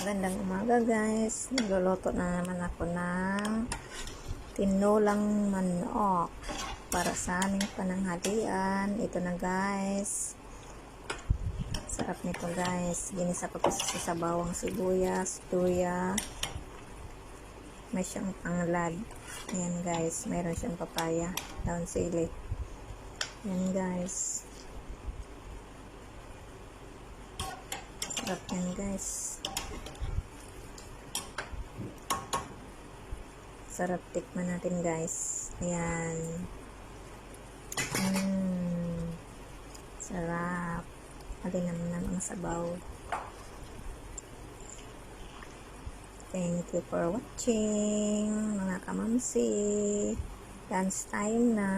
Magandang umaga guys. Nagluluto na naman ako ng tinulang manok para sa aming pananghalian. Ito na guys. Sarap nito guys. Ginisa ko sa sabawang sibuyas, luya. May siyang panglad. Ayan guys. Mayroon siyang papaya. Daon sili. Ayan guys. Sarap yan guys. Sarap, tikman natin guys. Ayan. Sarap. Malinamnam ang sabaw. Thank you for watching mga kamamsi. Lunch time na.